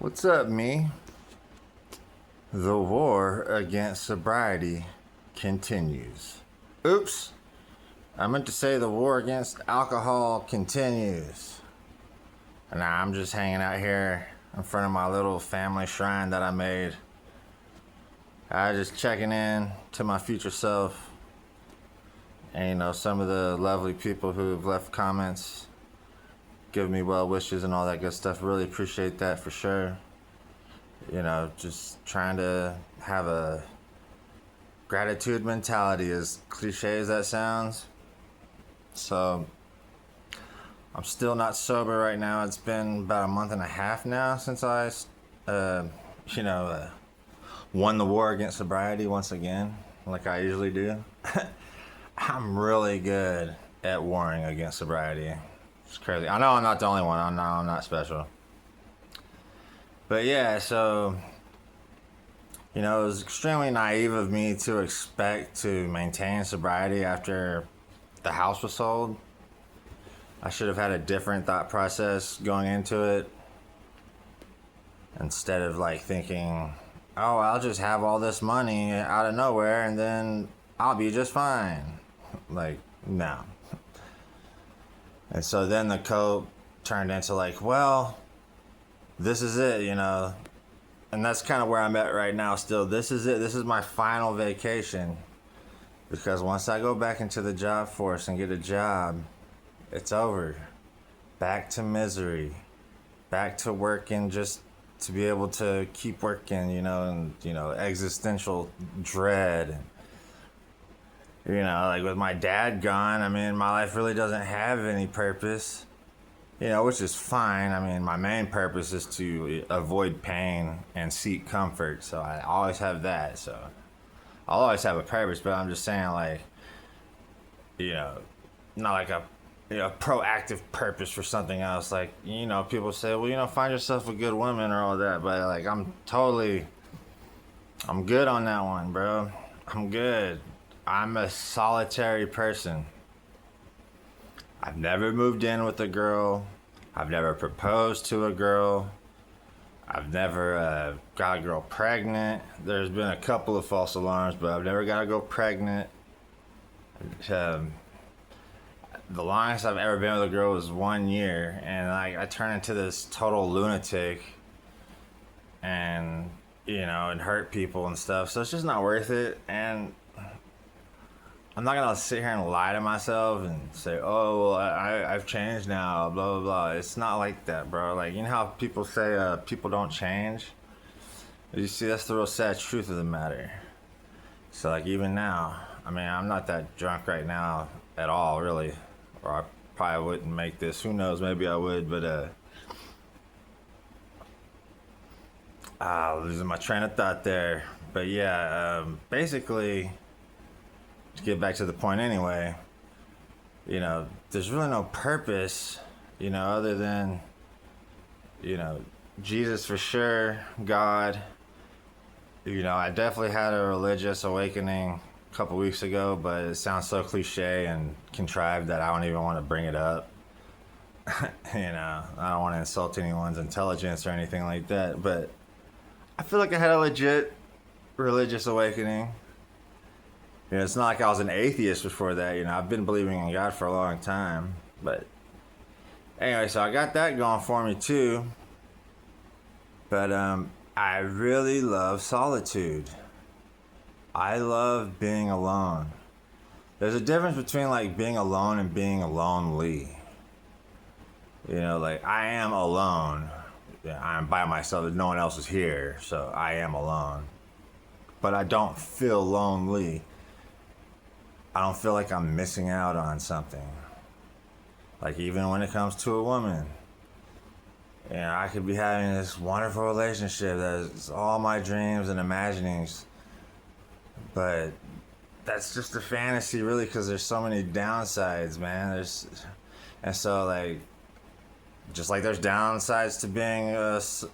What's up, me? The war against sobriety continues. Oops, I meant to say the war against alcohol continues. Nah, I'm just hanging out here in front of my little family shrine that I made. I just checking in to my future self. And some of the lovely people who've left comments, giving me well wishes and all that good stuff. Really appreciate that for sure. Just trying to have a gratitude mentality, as cliche as that sounds. So, I'm still not sober right now. It's been about a month and a half now since I, won the war against sobriety once again, like I usually do. I'm really good at warring against sobriety. It's crazy. I know I'm not the only one. I'm not special. But yeah, so, it was extremely naive of me to expect to maintain sobriety after the house was sold. I should have had a different thought process going into it. Instead of thinking, oh, I'll just have all this money out of nowhere and then I'll be just fine. No. And so then the cope turned into well, this is it, and that's kind of where I'm at right now still. This is it. This is my final vacation. Because once I go back into the job force and get a job, it's over. Back to misery. Back to working just to be able to keep working, and, existential dread. With my dad gone, my life really doesn't have any purpose. Which is fine. My main purpose is to avoid pain and seek comfort. So I always have that. So I'll always have a purpose, but I'm just saying, not like a proactive purpose for something else. People say, well, find yourself a good woman or all that. But I'm good on that one, bro. I'm good. I'm a solitary person. I've never moved in with a girl. I've never proposed to a girl. I've never got a girl pregnant. There's been a couple of false alarms, but I've never got a girl pregnant. The longest I've ever been with a girl was 1 year, and I turned into this total lunatic and, and hurt people and stuff. So it's just not worth it. And I'm not gonna sit here and lie to myself and say, oh, well, I've changed now, blah, blah, blah. It's not like that, bro. How people say people don't change? You see, that's the real sad truth of the matter. So, even now, I'm not that drunk right now at all, really. Or I probably wouldn't make this. Who knows? Maybe I would, but, losing my train of thought there. But, yeah, basically, to get back to the point anyway, there's really no purpose, other than, Jesus for sure, God. I definitely had a religious awakening a couple weeks ago, but it sounds so cliche and contrived that I don't even want to bring it up. I don't want to insult anyone's intelligence or anything like that, but I feel like I had a legit religious awakening. It's not like I was an atheist before that. I've been believing in God for a long time. But anyway, so I got that going for me too. But I really love solitude. I love being alone. There's a difference between being alone and being lonely. I am alone. I'm by myself. No one else is here, so I am alone. But I don't feel lonely. I don't feel like I'm missing out on something. Even when it comes to a woman. I could be having this wonderful relationship that's all my dreams and imaginings. But that's just a fantasy, really, because there's so many downsides, man. Just like there's downsides to being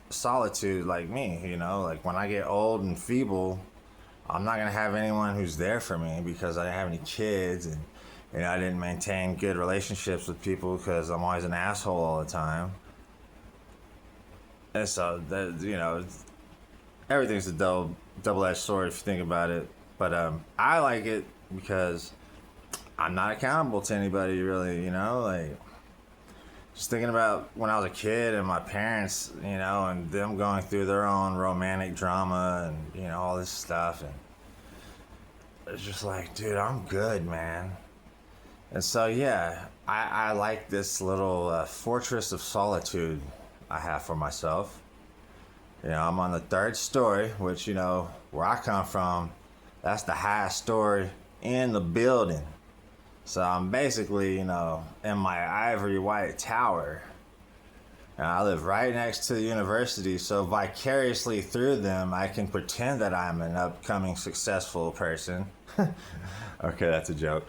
solitude like me, when I get old and feeble, I'm not going to have anyone who's there for me because I didn't have any kids and I didn't maintain good relationships with people because I'm always an asshole all the time. And so that, everything's a double-edged sword if you think about it. But I like it because I'm not accountable to anybody really. Like just thinking about when I was a kid and my parents, and them going through their own romantic drama and all this stuff, and it's just like, dude, I'm good, man. And so yeah, I like this little fortress of solitude I have for myself. I'm on the third story, which, where I come from, that's the highest story in the building. So I'm basically, in my ivory white tower. And I live right next to the university, so vicariously through them, I can pretend that I'm an upcoming successful person. Okay, that's a joke.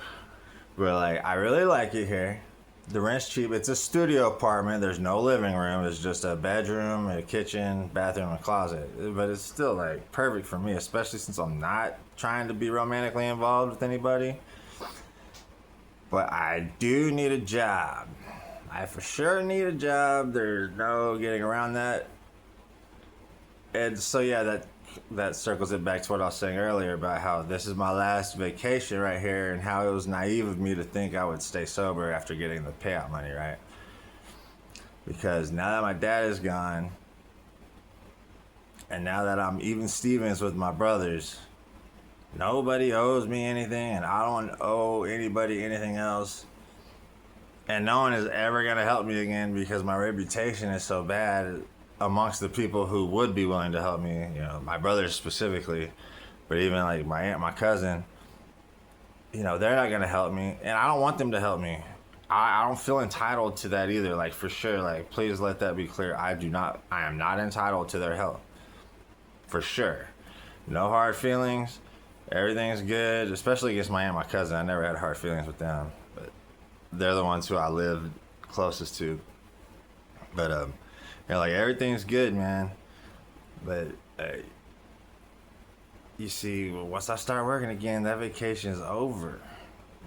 But, I really like it here. The rent's cheap. It's a studio apartment. There's no living room. It's just a bedroom, a kitchen, bathroom, and closet. But it's still perfect for me, especially since I'm not trying to be romantically involved with anybody. But I do need a job. I for sure need a job. There's no getting around that. And so yeah, that circles it back to what I was saying earlier about how this is my last vacation right here and how it was naive of me to think I would stay sober after getting the payout money, right? Because now that my dad is gone and now that I'm even Stevens with my brothers, nobody owes me anything and I don't owe anybody anything else. And no one is ever going to help me again because my reputation is so bad amongst the people who would be willing to help me, my brothers specifically, but even my aunt, my cousin, they're not going to help me, and I don't want them to help me. I don't feel entitled to that either, for sure, please let that be clear. I am not entitled to their help, for sure. No hard feelings, everything's good, especially against my aunt, my cousin. I never had hard feelings with them, but they're the ones who I live closest to. But everything's good, man. But you see, once I start working again, that vacation is over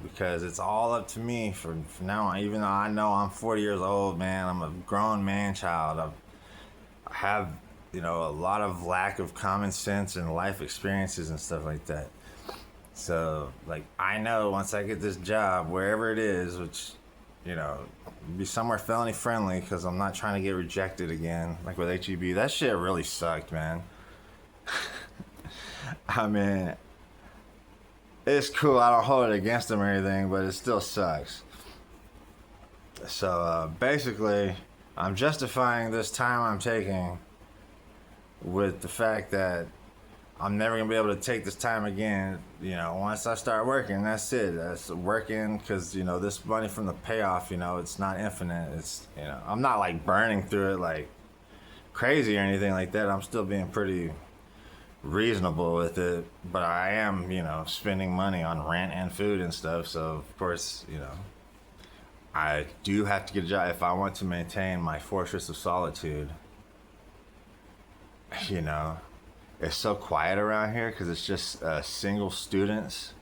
because it's all up to me from now on. Even though I know I'm 40 years old, man, I'm a grown man child. I have a lot of lack of common sense and life experiences and stuff like that. So I know once I get this job, wherever it is, which be somewhere felony friendly because I'm not trying to get rejected again, with HEB. That shit really sucked, man. I mean, it's cool. I don't hold it against them or anything, but it still sucks. So basically, I'm justifying this time I'm taking with the fact that I'm never going to be able to take this time again. Once I start working, that's it. That's working because, this money from the payoff, it's not infinite. It's, I'm not burning through it crazy or anything like that. I'm still being pretty reasonable with it. But I am, spending money on rent and food and stuff. So, of course, I do have to get a job if I want to maintain my fortress of solitude. It's so quiet around here because it's just single students.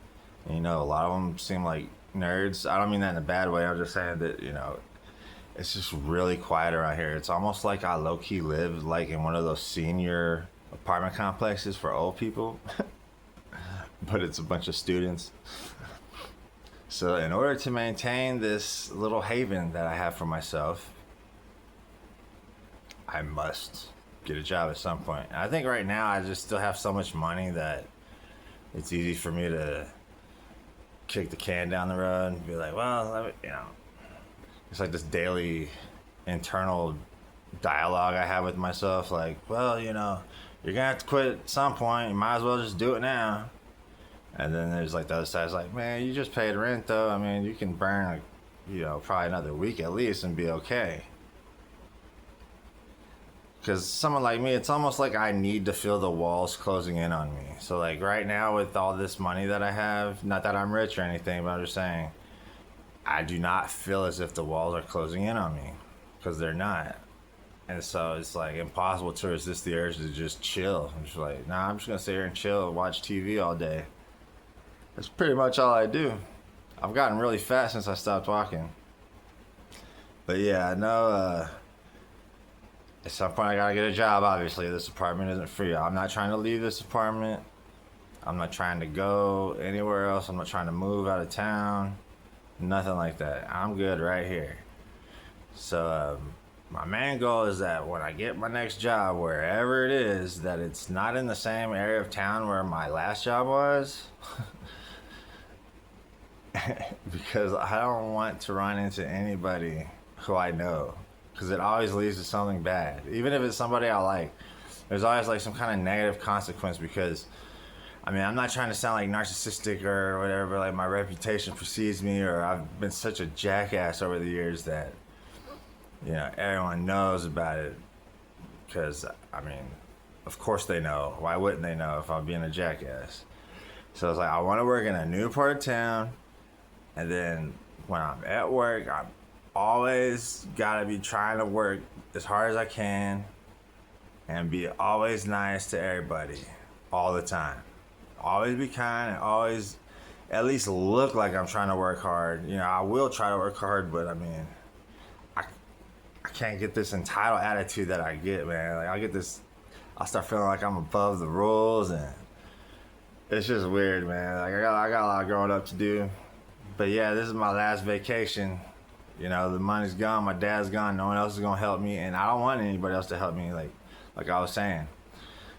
And, a lot of them seem like nerds. I don't mean that in a bad way. I'm just saying that, it's just really quiet around here. It's almost like I low-key live in one of those senior apartment complexes for old people. But it's a bunch of students. So in order to maintain this little haven that I have for myself, I must get a job at some point. And I think right now I just still have so much money that it's easy for me to kick the can down the road and be like, well, it's this daily internal dialogue I have with myself. Well, you're gonna have to quit at some point. You might as well just do it now. And then there's the other side. It's man, you just paid rent though. I mean, you can burn probably another week at least and be okay. Because someone like me, it's almost like I need to feel the walls closing in on me. So right now with all this money that I have, not that I'm rich or anything, but I'm just saying, I do not feel as if the walls are closing in on me because they're not. And so it's impossible to resist the urge to just chill. I'm just nah, I'm just going to sit here and chill and watch TV all day. That's pretty much all I do. I've gotten really fat since I stopped walking. But yeah, I know at some point I gotta get a job. Obviously, this apartment isn't free. I'm not trying to leave this apartment. I'm not trying to go anywhere else. I'm not trying to move out of town. Nothing like that. I'm good right here. So my main goal is that when I get my next job, wherever it is, that it's not in the same area of town where my last job was. Because I don't want to run into anybody who I know. Because it always leads to something bad. Even if it's somebody I like, there's always like some kind of negative consequence because I mean, I'm not trying to sound like narcissistic or whatever, like my reputation precedes me, or I've been such a jackass over the years that, you know, everyone knows about it. Because, I mean, of course they know. Why wouldn't they know if I'm being a jackass? So it's like, I want to work in a new part of town, and then when I'm at work, I'm always got to be trying to work as hard as I can and be always nice to everybody all the time. Always be kind and always at least look like I'm trying to work hard. You know, I will try to work hard, but I mean, I can't get this entitled attitude that I get, man. Like I'll start feeling like I'm above the rules, and it's just weird, man. Like I got a lot of growing up to do. But yeah, this is my last vacation. You know, the money's gone, my dad's gone, no one else is gonna help me, and I don't want anybody else to help me, like I was saying.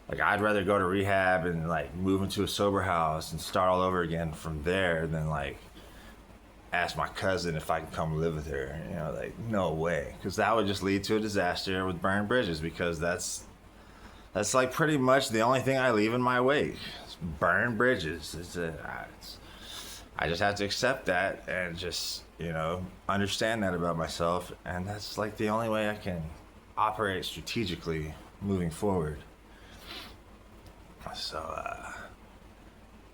Like, I'd rather go to rehab and, like, move into a sober house and start all over again from there than, like, ask my cousin if I can come live with her. You know, like, no way. Because that would just lead to a disaster with burned bridges, because that's like, pretty much the only thing I leave in my wake. It's burn bridges. I just have to accept that and just, you know, understand that about myself. And that's, like, the only way I can operate strategically moving forward. So,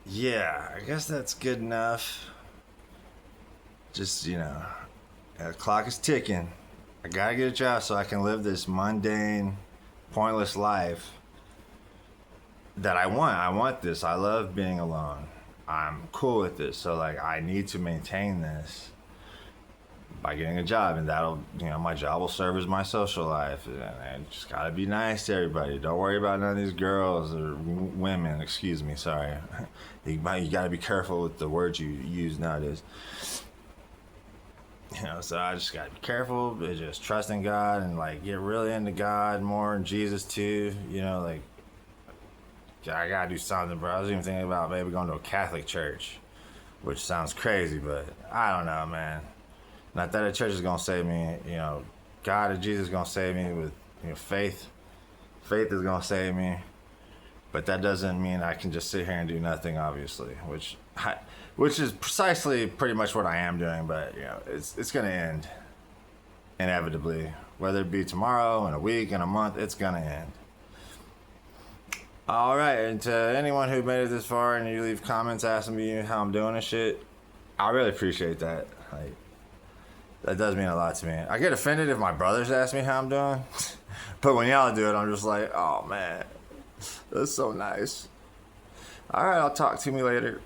yeah, I guess that's good enough. Just, you know, the clock is ticking. I gotta get a job so I can live this mundane, pointless life that I want. I want this. I love being alone. I'm cool with this. So, like, I need to maintain this by getting a job, and that'll, you know, my job will serve as my social life, and I just gotta be nice to everybody. Don't worry about none of these girls or women, excuse me, sorry. You gotta be careful with the words you use nowadays. You know, so I just gotta be careful, but just trust in God and, like, get really into God more and Jesus too, you know, like, I gotta do something, bro. I was even thinking about maybe going to a Catholic church, which sounds crazy, but I don't know, man. Not that a church is gonna save me, you know. God or Jesus is gonna save me with, you know, faith. Faith is gonna save me, but that doesn't mean I can just sit here and do nothing, obviously. Which is precisely pretty much what I am doing. But you know, it's gonna end inevitably, whether it be tomorrow, in a week, in a month. It's gonna end. All right, and to anyone who made it this far and you leave comments asking me how I'm doing and shit, I really appreciate that. Like, that does mean a lot to me. I get offended if my brothers ask me how I'm doing. But when y'all do it, I'm just like, oh man, that's so nice. All right, I'll talk to you later.